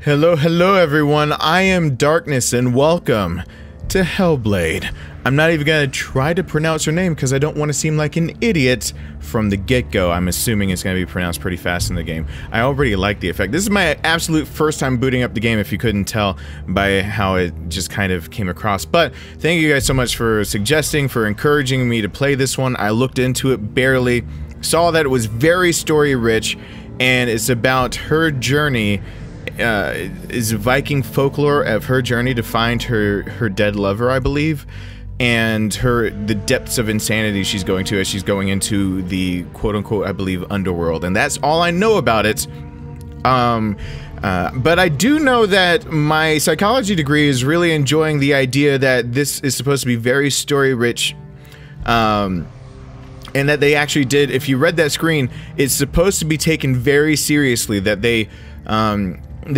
Hello, hello everyone, I am Darkness and welcome to Hellblade. I'm not even gonna try to pronounce her name because I don't want to seem like an idiot from the get-go. I'm assuming it's gonna be pronounced pretty fast in the game. I already like the effect. This is my absolute first time booting up the game, if you couldn't tell by how it just kind of came across. But thank you guys so much for suggesting, for encouraging me to play this one. I looked into it barely, saw that it was very story-rich, and it's about her journey. Is Viking folklore of her journey to find her dead lover, I believe, and the depths of insanity she's going to as she's going into the quote-unquote, I believe, underworld. And that's all I know about it. But I do know that my psychology degree is really enjoying the idea that this is supposed to be very story-rich, and that they actually did, if you read that screen, it's supposed to be taken very seriously, that they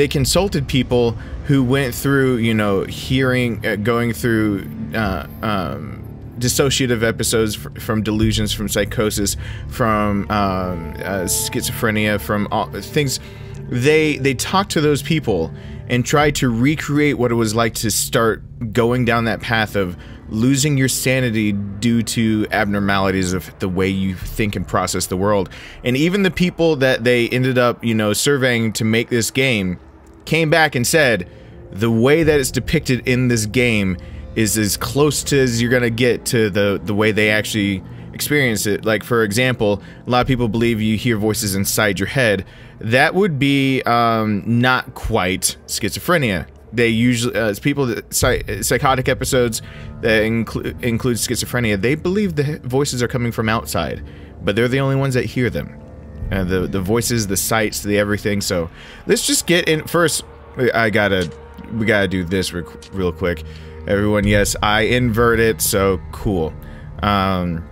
consulted people who went through, you know, going through dissociative episodes from delusions, from psychosis, from schizophrenia, from all things. They talked to those people and tried to recreate what it was like to start going down that path of losing your sanity due to abnormalities of the way you think and process the world. And even the people that they ended up, you know, surveying to make this game came back and said the way that it's depicted in this game is as close to as you're gonna get to the way they actually experience it. Like, for example, a lot of people believe you hear voices inside your head. That would be not quite schizophrenia. They usually, people that psychotic episodes that include schizophrenia, they believe the voices are coming from outside, but they're the only ones that hear them. The voices, the sights, the everything. So let's just get in first. We gotta do this real quick. Everyone, yes, I invert it, so cool. And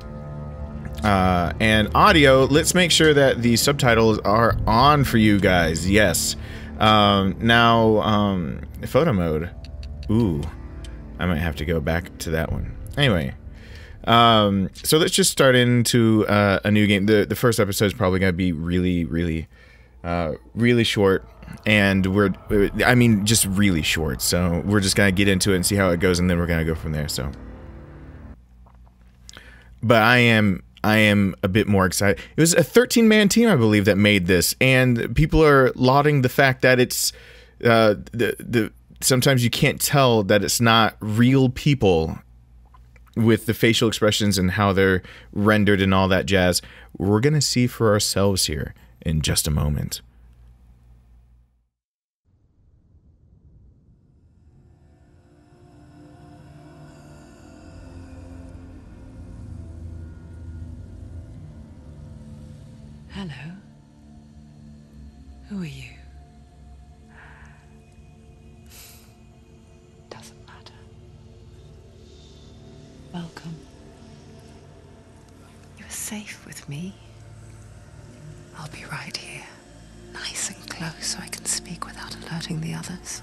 audio, let's make sure that the subtitles are on for you guys. Yes. Now, photo mode. Ooh, I might have to go back to that one. Anyway, so let's just start into a new game. The first episode is probably going to be really short, and I mean, just really short. So we're just going to get into it and see how it goes, and then we're going to go from there. So, but I am a bit more excited. It was a 13-man team, I believe, that made this, and people are lauding the fact that it's sometimes you can't tell that it's not real people with the facial expressions and how they're rendered and all that jazz. We're gonna see for ourselves here in just a moment. Hello. Who are you? Doesn't matter. Welcome. You're safe with me. I'll be right here, nice and close, so I can speak without alerting the others.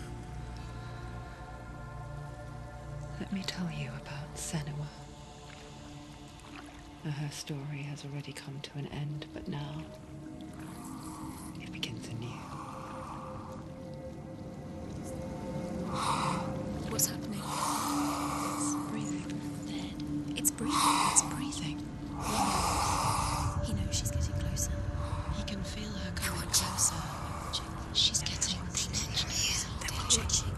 Let me tell you about Senua. Her story has already come to an end, but now it begins anew. What's happening? It's breathing. Dead. It's breathing. It's breathing. He knows she's getting closer. He can feel her coming closer. She's getting closer. They're watching.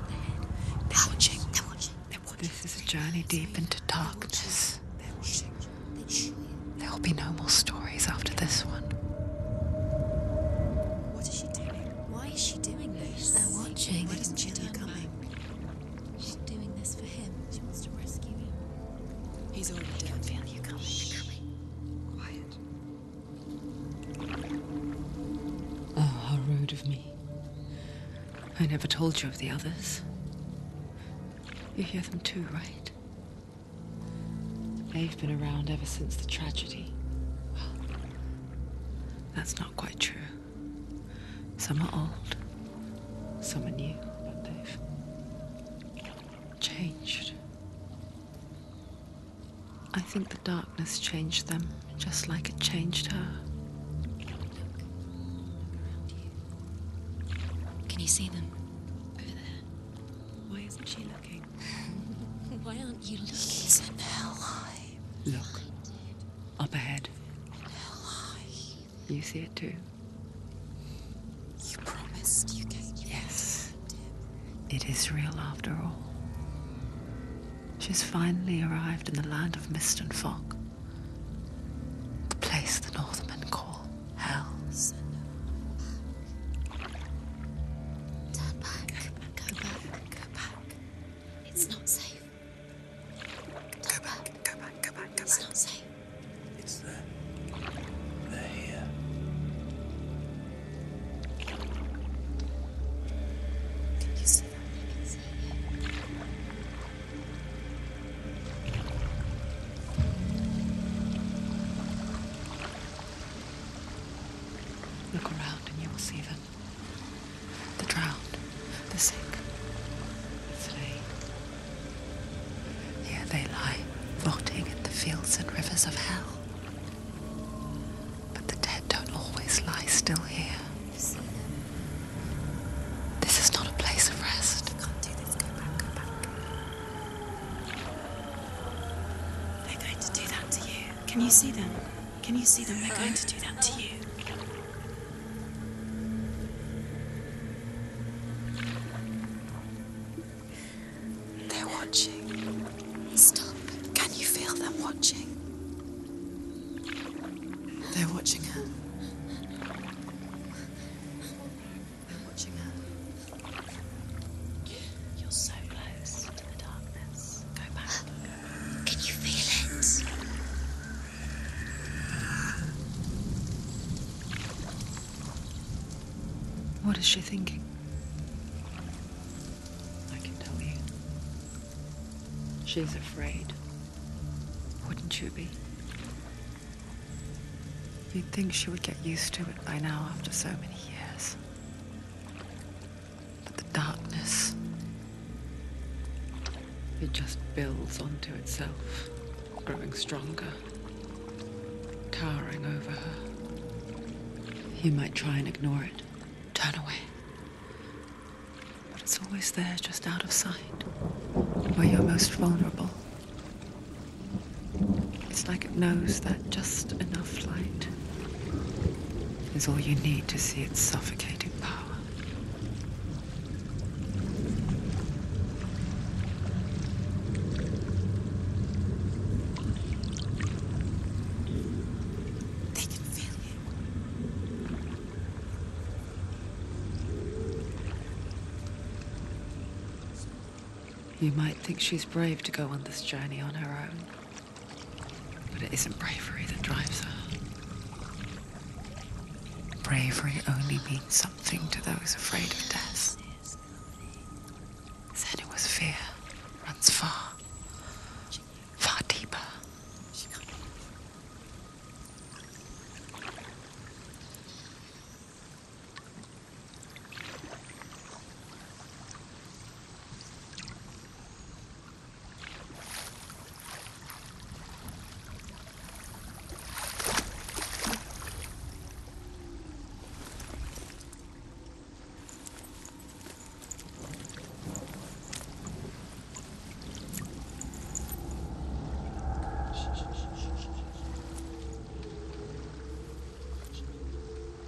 They're watching. They're watching. They're watching. This is a journey deep into darkness. They're watching. There will be no more stories after this one. What is she doing? Why is she doing this? They're watching. Why doesn't she turn coming? She's doing this for him. She wants to rescue him. He's already dead. I can feel you coming. Quiet. Oh, how rude of me. I never told you of the others. You hear them too, right? They've been around ever since the tragedy. Well, that's not quite true. Some are old, some are new, but they've changed. I think the darkness changed them, just like it changed her. Can you see them? Why isn't she looking? Why aren't you looking? It's in hell high. Look. Up ahead. Hell high. You see it too? You promised you gave me. Yes. It is real after all. She's finally arrived in the land of mist and fog. The place the Northmen call hell. Turn back. Go back. Go back. It's not safe. Go back. Go back. Go back. Go back. It's not safe. It's there. They're here. Can you see that? I can see it. Look around and you will see them. The drowned, the sick, the slain. Here they lie, rotting in the fields and rivers of hell. But the dead don't always lie still here. You see them? This is not a place of rest. You can't do this. Go back. Go back. They're going to do that to you. Can you see them? Can you see them? They're going to do that to you. They're watching. Stop. Can you feel them watching? They're watching her. They're watching her. You're so close to the darkness. Go back. Can you feel it? What is she thinking? I can tell you. She's afraid. Wouldn't you be? You'd think she would get used to it by now after so many years. But the darkness, it just builds onto itself, growing stronger, towering over her. You might try and ignore it, turn away. But it's always there, just out of sight, where you're most vulnerable. It's like it knows that just enough light is all you need to see its suffocating power. They can feel you. You might think she's brave to go on this journey on her own, but it isn't bravery that drives her. Bravery only means something to those afraid of death. Senua's fear runs far, far deeper.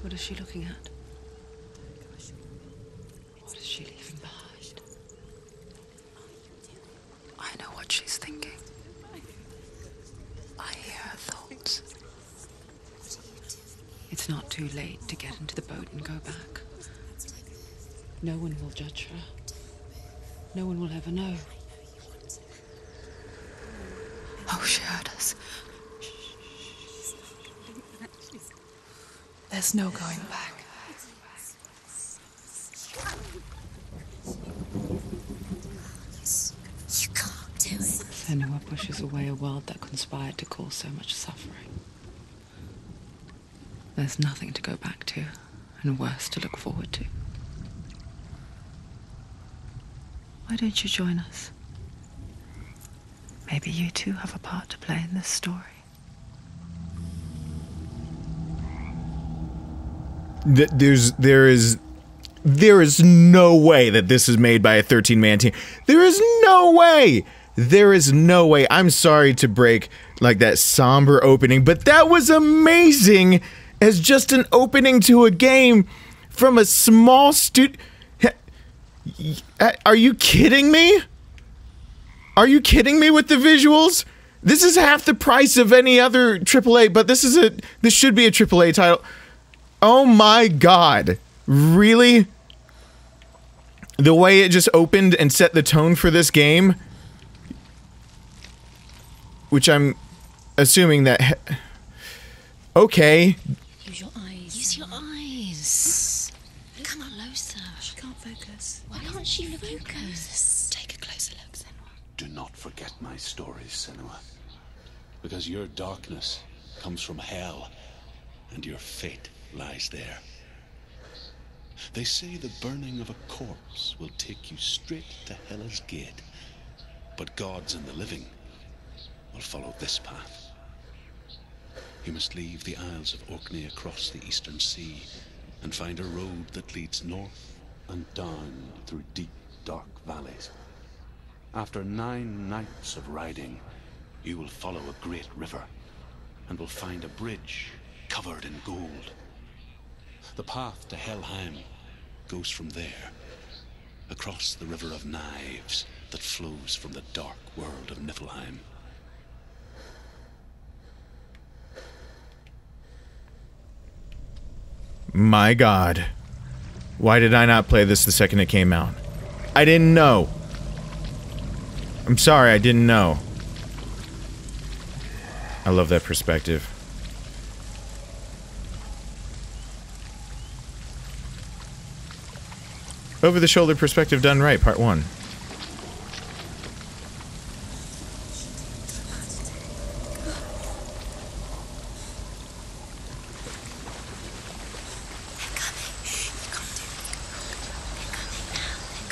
What is she looking at? What is she leaving behind? I know what she's thinking. I hear her thoughts. It's not too late to get into the boat and go back. No one will judge her. No one will ever know. Oh, she heard us. There's no going back. You can't do it. Senua pushes away a world that conspired to cause so much suffering. There's nothing to go back to, and worse to look forward to. Why don't you join us? Maybe you too have a part to play in this story. There is There is no way that this is made by a 13-man team. There is no way. There is no way. I'm sorry to break like that somber opening, but that was amazing as just an opening to a game from a small Are you kidding me? Are you kidding me with the visuals? This is half the price of any other AAA, but this should be a AAA title. Oh my god. Really? The way it just opened and set the tone for this game, which I'm assuming that okay. Use your eyes. Use your eyes. Come closer. She can't focus. Why can't she focus? Take a closer look, Senua. Do not forget my stories, Senua. Because your darkness comes from hell, and your fate lies there. They say the burning of a corpse will take you straight to Hela's gate, but gods and the living will follow this path. You must leave the Isles of Orkney across the eastern sea and find a road that leads north and down through deep, dark valleys. After 9 nights of riding, you will follow a great river and will find a bridge covered in gold. The path to Helheim goes from there, across the River of Knives that flows from the dark world of Niflheim. My god. Why did I not play this the second it came out? I didn't know. I'm sorry, I didn't know. I love that perspective. Over-the-shoulder perspective done right, part 1.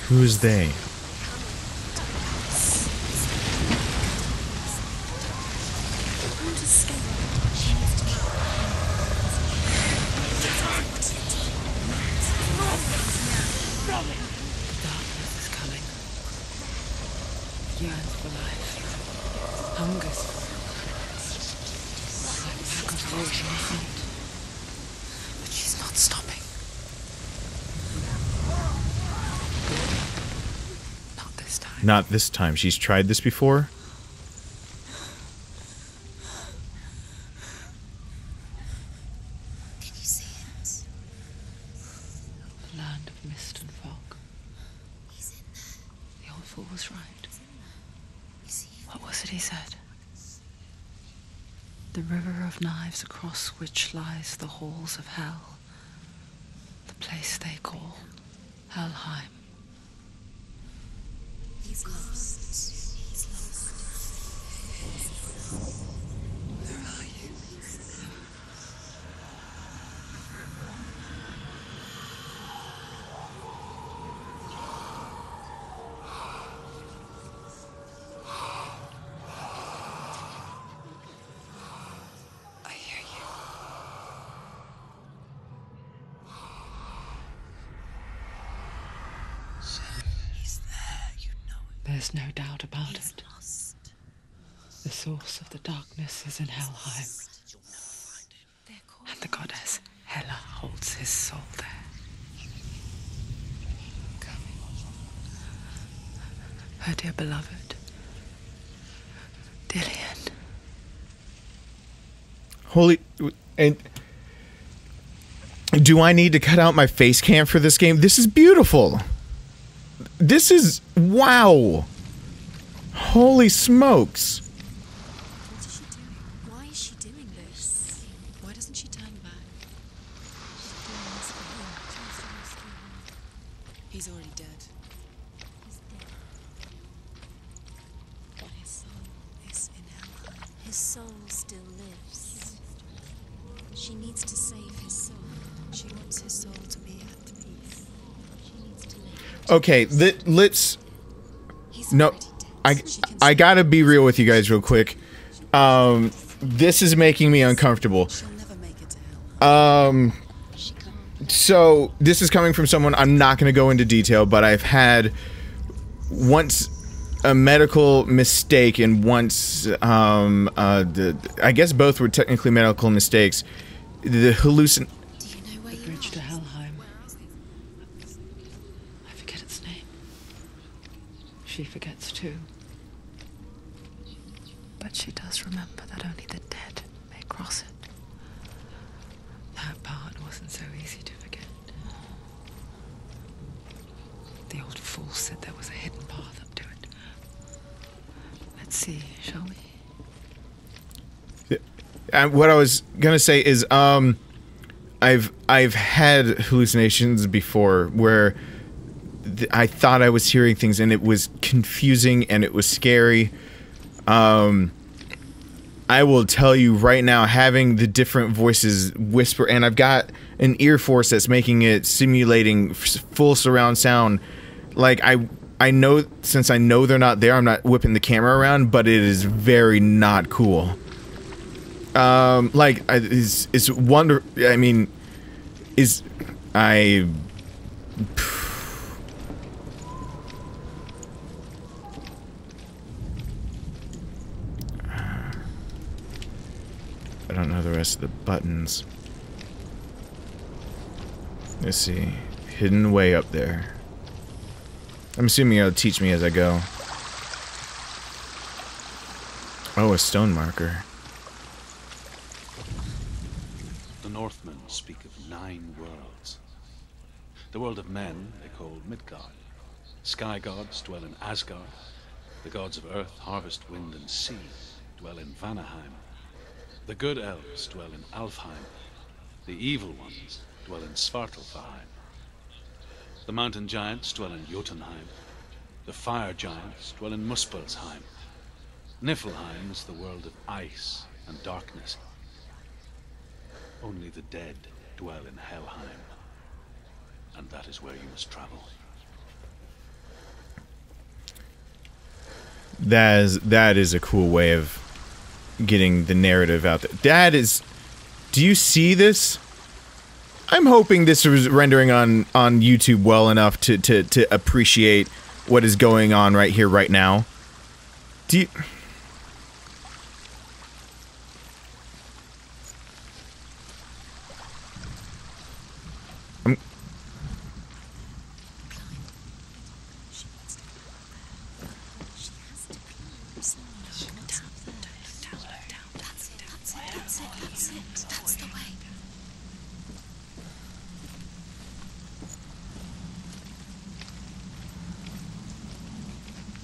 Who's they? Not this time. She's tried this before. Can you see it? The land of mist and fog. He's in there. The old fool was right. Is he? What was it he said? The river of knives across which lies the halls of hell. The place they call Helheim. He's lost. He's lost. Where are you? I hear you. He's there, you know it. There's no doubt about He's it. lost. The source of the darkness is in Helheim, They're calling and the goddess Hela holds his soul there. Her dear beloved, Dillion. Holy... And... Do I need to cut out my face cam for this game? This is beautiful. This is... Wow. Holy smokes. What is she doing? Why is she doing this? Why doesn't she turn back? She's doing this for him. She's doing this for him. He's already dead. He's dead. But his soul is in Helheim. His soul still lives. She needs to save his soul. She wants his soul to be at peace. She needs to live. Okay, let's... He's No, already dead. She can I save gotta be real with you guys real quick. This is making me uncomfortable. She'll never make it to Helheim. She can't. So this is coming from someone, I'm not going to go into detail, but I've had once a medical mistake and once, I guess both were technically medical mistakes. The hallucin... Do you know where The you bridge are? to Helheim. I forget its name. She forgets too. But she does remember that only the dead may cross it. That part wasn't so easy to forget. The old fool said there was a hidden path up to it. Let's see, shall we? What I was gonna say is, I've had hallucinations before where I thought I was hearing things and it was confusing and it was scary. I will tell you right now, having the different voices whisper, and I've got an ear force that's making it simulating full surround sound. Like I know, since I know they're not there, I'm not whipping the camera around, but it is very not cool. It's wonder. I mean, I don't know the rest of the buttons. Let's see. Hidden way up there. I'm assuming it'll teach me as I go. Oh, a stone marker. The Northmen speak of 9 worlds. The world of men they call Midgard. Sky gods dwell in Asgard. The gods of earth, harvest, wind, and sea dwell in Vanaheim. The good elves dwell in Alfheim. The evil ones dwell in Svartalfheim. The mountain giants dwell in Jotunheim. The fire giants dwell in Muspelheim. Niflheim is the world of ice and darkness. Only the dead dwell in Helheim. And that is where you must travel. That is a cool way of getting the narrative out there. That is... Do you see this? I'm hoping this was rendering on YouTube well enough to appreciate what is going on right here, right now. Do you... That's the way.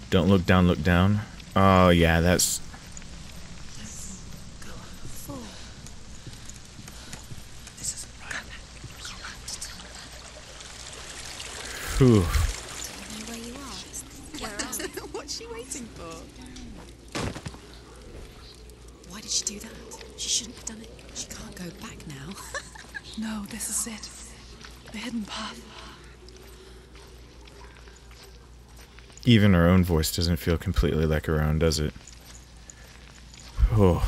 Don't look down, look down. Oh, yeah, that's... Four. This isn't right. You have to tell her. Whew. Do you know where you are? Where are you? What's she waiting for? Why did she do that? She shouldn't have done it. She can't go back now. No, this is it. The hidden path. Even her own voice doesn't feel completely like her own, does it? Oh.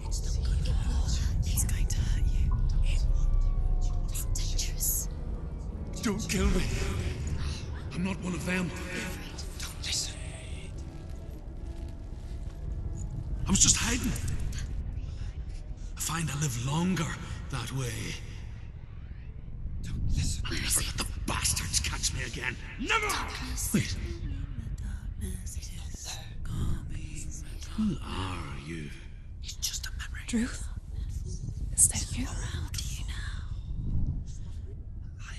It's going to hurt you. It's dangerous. Don't kill me. I'm not one of them. Don't listen. I was just hiding. I find I live longer that way. Don't listen. I'll never let the bastards catch me again. Never! Wait. Who are you? It's just a memory. Druth? Is that you?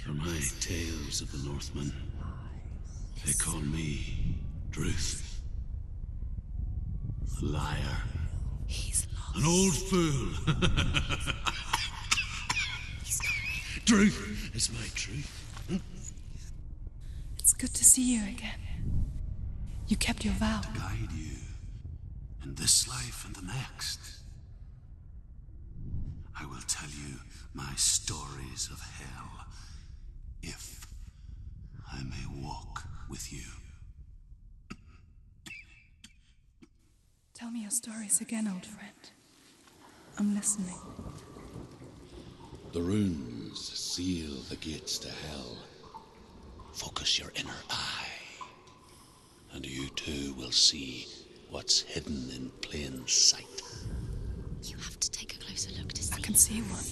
For my tales of the Northmen, they call me Druth. A liar. He's lost. An old fool. Truth is my truth. It's good to see you again. You kept your vow. Guide you in this life and the next. I will tell you my stories of hell, if I may walk with you. Tell me your stories again, old friend. I'm listening. The runes seal the gates to hell. Focus your inner eye, and you too will see what's hidden in plain sight. You have to take a closer look to see. I can see one.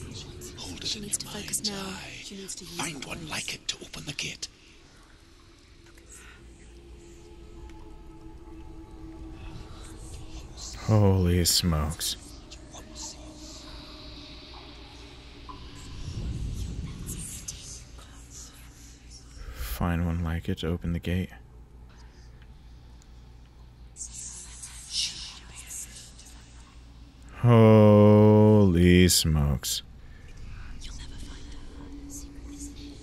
Hold it She in needs your to focus mind's now. eye. She needs to use Find her one eyes. like it to open the gate. Holy smokes. Find one like it to open the gate. Holy smokes. You'll never find her. Secret is here.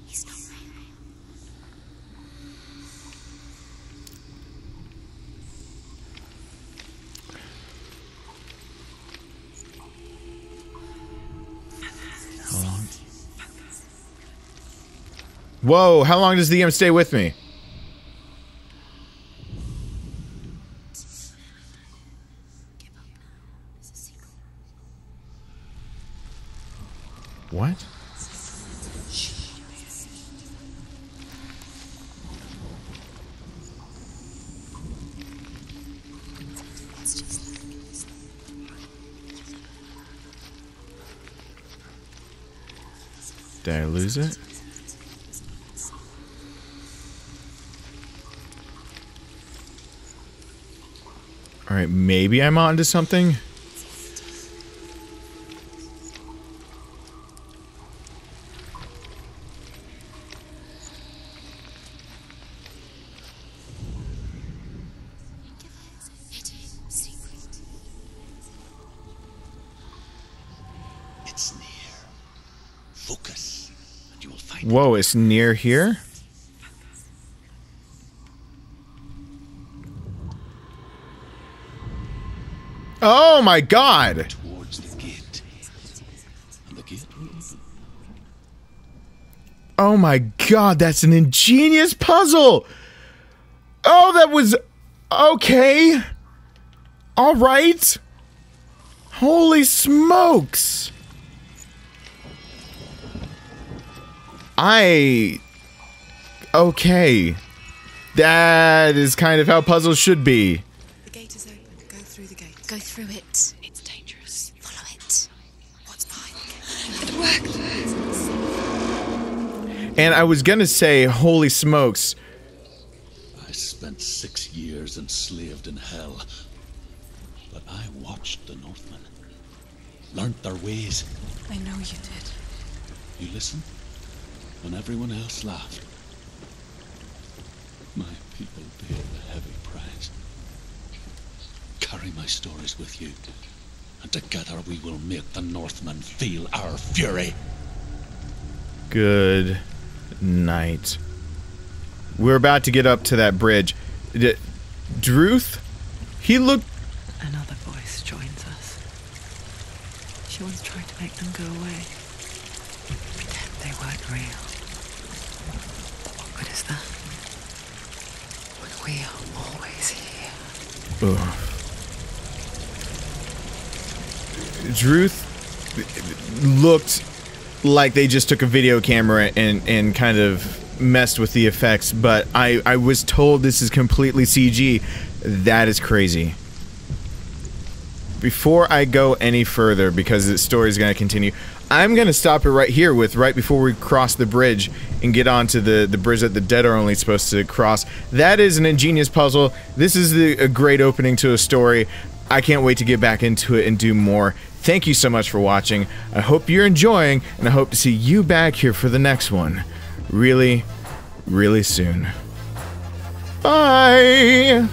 He's not real. How long? Whoa, how long does the DM stay with me? Give up now. There's a secret. What? It's just like this. Did I lose it? Alright, maybe I'm onto something? Hidden secret. It's near. Focus, and you will find Whoa, it's near here? Oh my god! it towards the gate. And the gate will open. Oh my god, that's an ingenious puzzle! Oh, that was... okay. Alright. Holy smokes. Okay. That is kind of how puzzles should be. The gate is open. Go through the gate. Go through it. It's dangerous. Follow it. What's behind the gate? It worked. And I was gonna say, holy smokes. I spent 6 years enslaved in hell. But I watched the Northmen. Learnt their ways. I know you did. You listened when everyone else laughed. My people paid the heavy price. Carry my stories with you, and together we will make the Northmen feel our fury. Good night. We're about to get up to that bridge. Druth? He looked... Another voice joins us. She once tried to make them go away. Pretend they weren't real. What good is that? When we are always here. Ugh. Druth looked like they just took a video camera and kind of messed with the effects, but I was told this is completely CG. That is crazy. Before I go any further, because the story is going to continue, I'm going to stop it right here with right before we cross the bridge and get onto the bridge that the dead are only supposed to cross. That is an ingenious puzzle. This is a great opening to a story. I can't wait to get back into it and do more. Thank you so much for watching. I hope you're enjoying, and I hope to see you back here for the next one. Really, really soon. Bye!